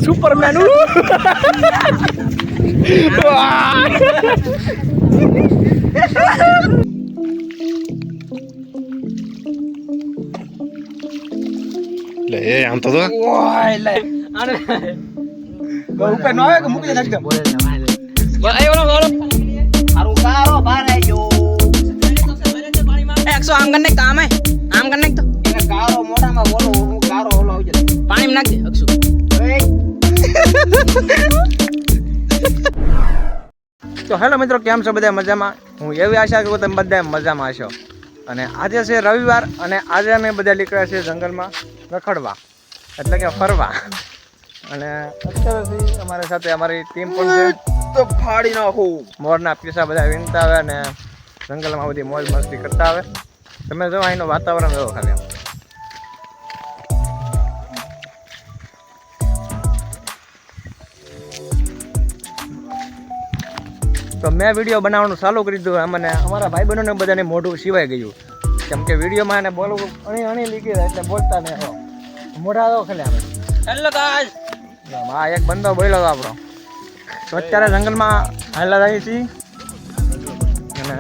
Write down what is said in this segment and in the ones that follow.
Superman લે આમ તો ઓય લે આને ઉપર ન આવે કે મૂકી દે એકદમ બોલે એ ઓલો હારું કારો બહાર આવજો 100 આમ કરને કામ હે આમ કરને તો એને કારો મોઢામાં બોલો હું કારો ઓલો આવી જાય પાણી નાખ દે અક્ષુ તો હેલો મિત્રો, કેમ છો બધા? મજામાં? હું એવી આશા કરું તમે બધા મજામાં હશો. અને આજે છે રવિવાર અને આજે અમે બધા નીકળ્યા છીએ જંગલમાં રખડવા, એટલે કે ફરવા. અને અત્યારેથી અમારી સાથે અમારી ટીમ પણ છે. તો ફાડી નાખું મોરના પીસા બધા વીણતા આવે અને જંગલમાં બધી મોજ મસ્તી કરતા આવે. તમે જો અહીંનું વાતાવરણ એવો ખાલી તો મેં વિડીયો બનાવવાનું ચાલુ કરી દીધું. અમને અમારા ભાઈ બહેનોને બધાને મોઢું સિવાય ગયું, કેમ કે વિડીયોમાં એને બોલવું અણી લીધી એટલે બોલતા ને મોઢા તો ખાલી આવે. હેલો ગાઈસ, હા એક બંદો બોલ્યો હતો આપણો. તો અત્યારે જંગલમાં હાલા જાય છીએ અને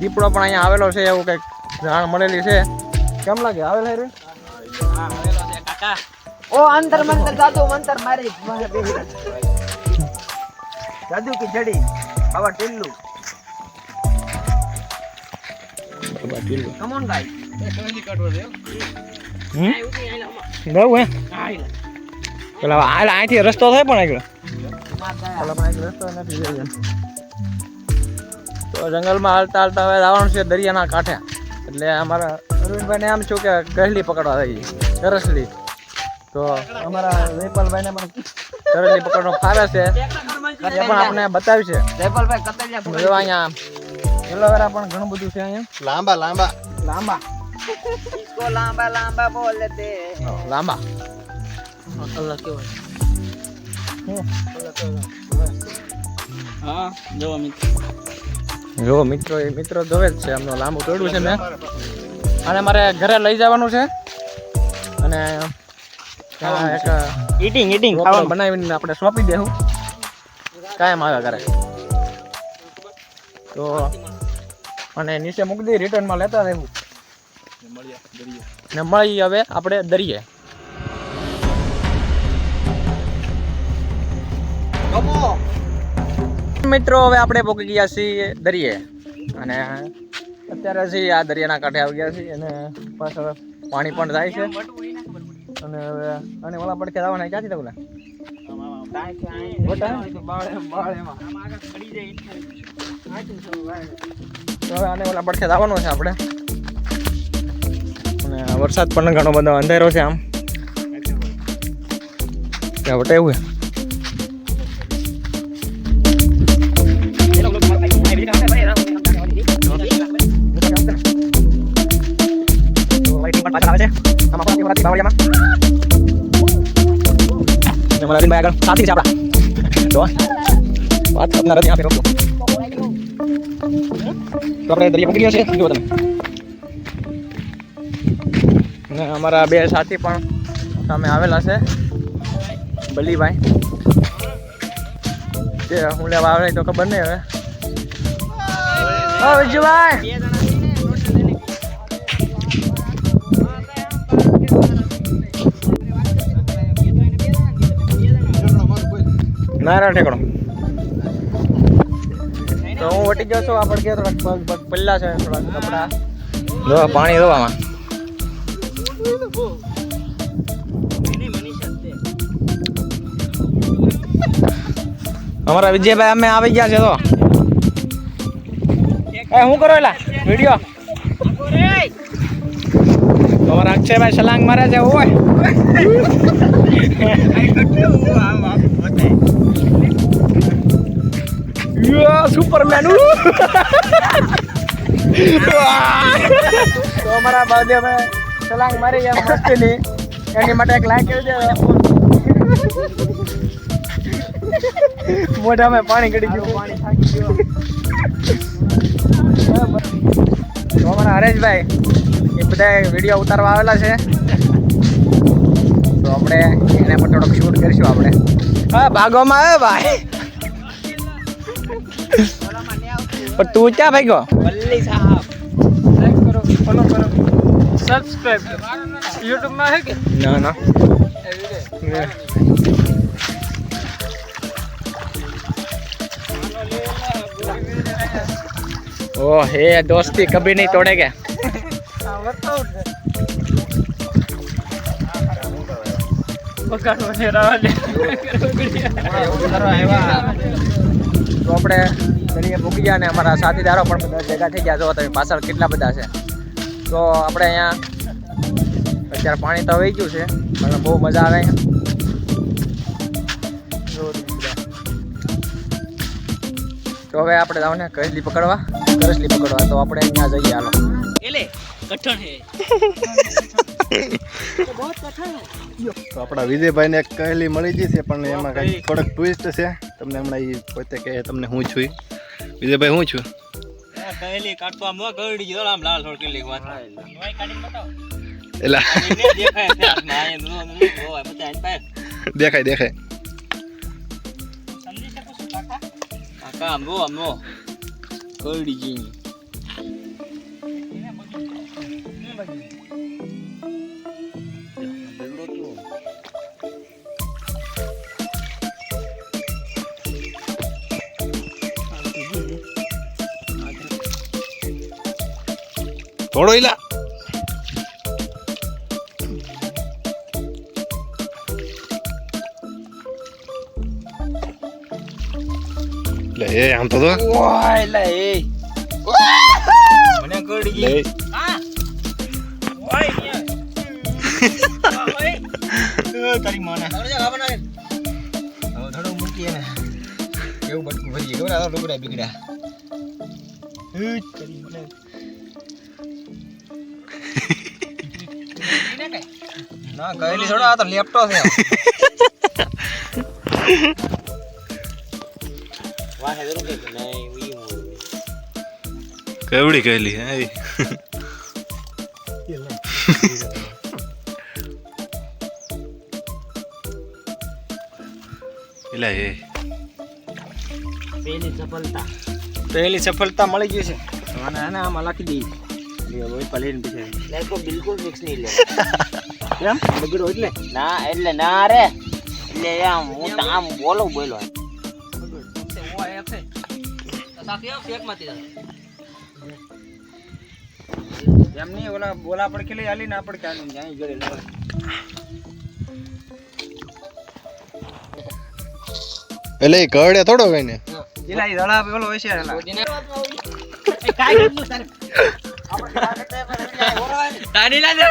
દીપડો પણ અહીંયા આવેલો છે એવું કંઈક જાણ મળેલી છે. કેમ લાગે આવેલા રે? હા આવેલો છે કાકા. ઓ અંતર મંતર જાદુ મંતર મારી જાદુ કી જડી આવા ટીલ્લુ કમ ઓન ગાઈસ બહુ હે પેલા અહીંથી રસ્તો થાય પણ આગળ રસ્તો નથી જઈ. તો જંગલમાં હાલતા હાલતા હવે આવવાનું છે દરિયાના કાંઠે. એટલે અમારા અરવિંદભાઈને આમ છું કે ગહેલી પકડવા થઈ કરસલી. તો અમારા જયપાલભાઈને પણ કરસલી પકડવાનો ફાવે છે, એ પણ આપણે બતાવ્યું છે. જયપાલભાઈ કતલિયા જો અહીંયા એલોવેરા પણ ઘણું બધું છે અહીંયા. લાંબા લાંબા લાંબા इसको लांबा लांबा बोलते લાંબા અલ્લાહ કેવો હા જો મિત્રો જો મિત્રો એ મિત્રો જોવે જ છે. એમનો લાંબુ તોડ્યું છે મેં, અને મારે ઘરે લઈ જવાનું છે. અને ત્યાં એક ઈટિંગ ખાવાનું બનાવીને આપણે સોંપી દેવું કાયમ આવે ઘરે. તો અને નીચે મૂકી દઈ, રિટર્નમાં લેતા રહેવું ને મળી હવે આપણે દરિયે. મિત્રો હવે આપણે પહોંચી ગયા છીએ દરિયે અને અત્યારે છીએ આ દરિયાના કાંઠે આવી ગયા છીએ. અને પાછળ પાણી પણ જાય છે. અને હવે અને ઓલા પડખે જવાના ક્યાંથી તો બોલા તો હવે આને ઓલા પડખે જવાનું છે આપણે. અને વરસાદ પણ ઘણો બધો અંધેરો છે. આમ ત્યાં વટે એવું આગળ સાથી છે આપણા. તો વાત આપના રતી આપે રોકો. તો આપણે દરિયા પકડ્યો છે જુઓ તમે. અને અમારા બે સાથી પણ સામે આવેલા છે, બલીભાઈ. તે હું લેવા આવે તો ખબર નહીં હવે. વિજુભાઈ નારા ઠેકડો. તો હું વટી ગયો છું. આ પડકે થોડાક પગ પલ્લા છે, થોડાક કપડા જો પાણી દવામાં. અમારા વિજયભાઈ અમે આવી ગયા છે. તો શું કરો એલા વિડીયો? અમારા અક્ષયભાઈ સલાંગ મારે છે. ઓય સુપરમેન. તો અમારા બાજુ અમે સલાંગ મારી ગયા મસ્તીની. એની માટે એક લાઈક કરી દે. મોઢામાં પાણી ગળી ગયું. પાણી થાકી ગયું. તો અમારા હરેશભાઈ એ બધા વિડીયો ઉતારવા આવેલા છે. તો આપણે એના પર થોડોક શૂટ કરીશું આપણે. હા ભાગવામાં આવે ભાઈ. પણ તું ક્યાં ભાગ્યો? વલ્લી સાહેબ લાઈક કરો, ફોલો કરો, સબસ્ક્રાઇબ કરો. YouTube માં હે કે ના ના. ओ हे दोस्ती कभी नहीं तोड़ेंगे. પકડવા ને રાવા દે. તો આપણે દરિયા મૂકી ગયા ને અમારા સાથીદારો પણ બધા ભેગા થઈ ગયા. જો તમે પાછળ કેટલા બધા છે. તો આપણે અહીંયા અત્યારે પાણી તો આવી ગયું છે પણ બહુ મજા આવે અહીંયા. જો તમે બધા. તો હવે આપણે જાવ ને કરસલી પકડવા. તો આપણે અહીંયા જઈએ હાલો. એલે કઠણ હે. તો આપણા વિજયભાઈને એક કહેલી મળી ગઈ છે પણ એમાં કંઈક થોડોક ટ્વિસ્ટ છે. તમને હમણાં એ પોતે કહે તમને હું છું ઈ. વિજયભાઈ હું છું કહેલી કાઢતો આમ નો ગળી ગયો આમ લાલ થોડ કેલી વાત. નોય કાઢીને બતાવો. એલા એને દેખાય છે આમાં આયા નો હોય બધા આઈ પાય. દેખાય સમજી શકો છો કાકા? કાકા આમ નો ગળી ગઈ. થોડો ઈલા લે એ આમ તો ઓય લે એ મને ગળી લે ગઈ. હા ઓય ને ઓય તારી માને ધડો મૂકીએ ને એવું બટકું ભરીએ ખબર આ લુગડા બીગડા ના કહેલી થોડો આ તો લેપટો છે વાહે જરૂર કે નહીં ઈ હું કેવડી કહેલી હે એલા એ પહેલી સફળતા મળી ગઈ છે અને આને આમાં લખી દઈ લે ભાઈ પલેન પીછે લે તો બિલકુલ ફિક્સ નહીં લે. કેમ બગડો એટલે ના એટલે ના રે એટલે આમ હું તો આમ બોલો ઓય છે તો સાખી ફેક માંથી એમ નહીં ઓલા બોલા પડ ખેલી આલી ને આપડ કાલી જાય ઘરે લેવા એટલે એ કરડે થોડો કઈ ને ઇલા ઈ દળા પેલો હોય છે એલા એ કાઈ કીધું તારે તાડી ના દે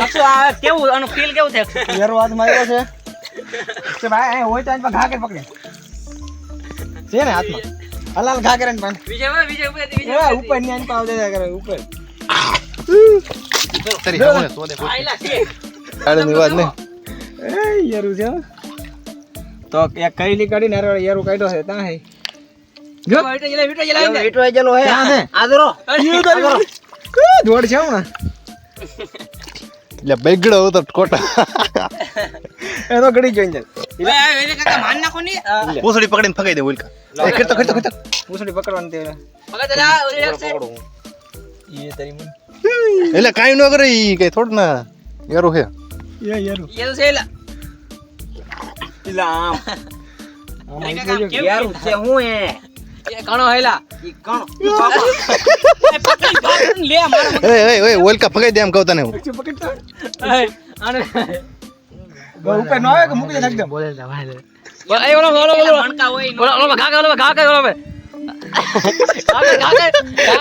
અક્ષુ આ કેવું આનું ફીલ કેવું થાય? યાર વાત માર્યો છે કે ભાઈ અહીં હોય તો આને ઘા કે પકડે છે ને હાથમાં હલાલ ઘા કરે ને પણ વિજય એ ઉપર ની આને પાવ દે કરે ઉપર તારી સામે સોદે આઈલા છે આડની વાત નહીં એ યારું છે તો એક કઈલી કાઢીને યારું કાઢ્યો છે તાં હે જો વિટો ગેલો હે ક્યાં છે? આદરો દોડ છે હમણાં એટલે બેગડો તો કોટા એ તો ગડી જોઈને એ કાકા માન નાખો ની પૂછડી પકડીને ફગાઈ દે ઉલકા એ ખેતો પૂછડી પકડવાની તે મગજ લા ઓલી રાખશે એ તારી મન એટલે કાઈ ન કરે ઈ કઈ થોડ ના યારું હે યારું એ તો છે લા ઇલા આમ યાર છે હું એ કણો હેલા ઈ કણો એ પકડી લે મારો એ ઓલકા ફગાઈ દે એમ કહું તને હું પકડતો આને ઉપર ન આવે કે મૂકી દે નાખ દે બોલે એ ઓલો મણકા હોય ઓલો ઘા કે ઓલો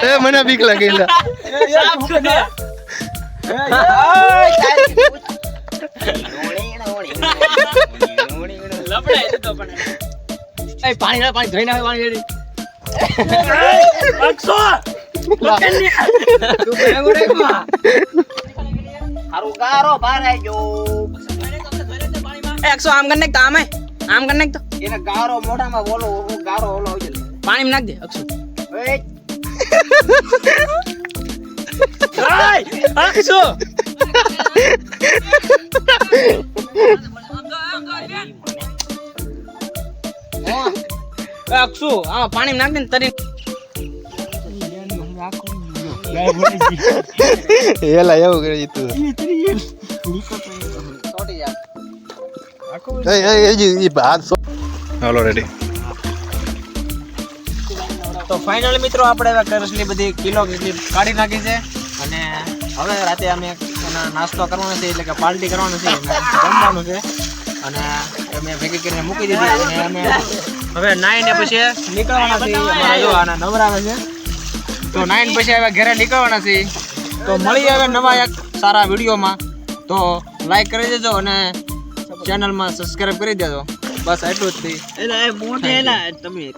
એ મને બીક લાગે એટલે સાફ કરે લપડાય તો પણ એ પાણી ધોઈને આવે પાણી રેડી અક્ષો તું બેગો રે માં હારું ગારો ભારાઈ જો એ અક્ષો આમ કર નાખ તો આમ કર નાખ તો એને ગારો મોઢામાં બોલો ગારો ઓલો હોય છે પાણી નાખ દે અક્ષો અક્ષો અક્ષુ આમાં પાણી નાખ દે ને તરી એલા એવું કરી તું હાલો રેડી. તો ફાઇનલી મિત્રો આપણે હવે કરસલી બધી કિલો જેટલી કાઢી નાખી છે અને હવે રાતે અમે એના નાસ્તો કરવાનો છે એટલે કે પાર્ટી કરવાનું છે અને જમવાનું છે અને અમે ભેગી કરીને મૂકી દીધી અને અમે હવે નાઈને પછી નીકળવાના છીએ. અમારા જો આના નવરાવે છે તો નાઈને પછી હવે ઘરે નીકળવાના છીએ. તો મળીએ હવે નવા એક સારા વિડીયોમાં. તો લાઈક કરી દેજો અને ચેનલમાં સબસ્ક્રાઈબ કરી દેજો. બસ એટલું જ થી. મોઢે તમે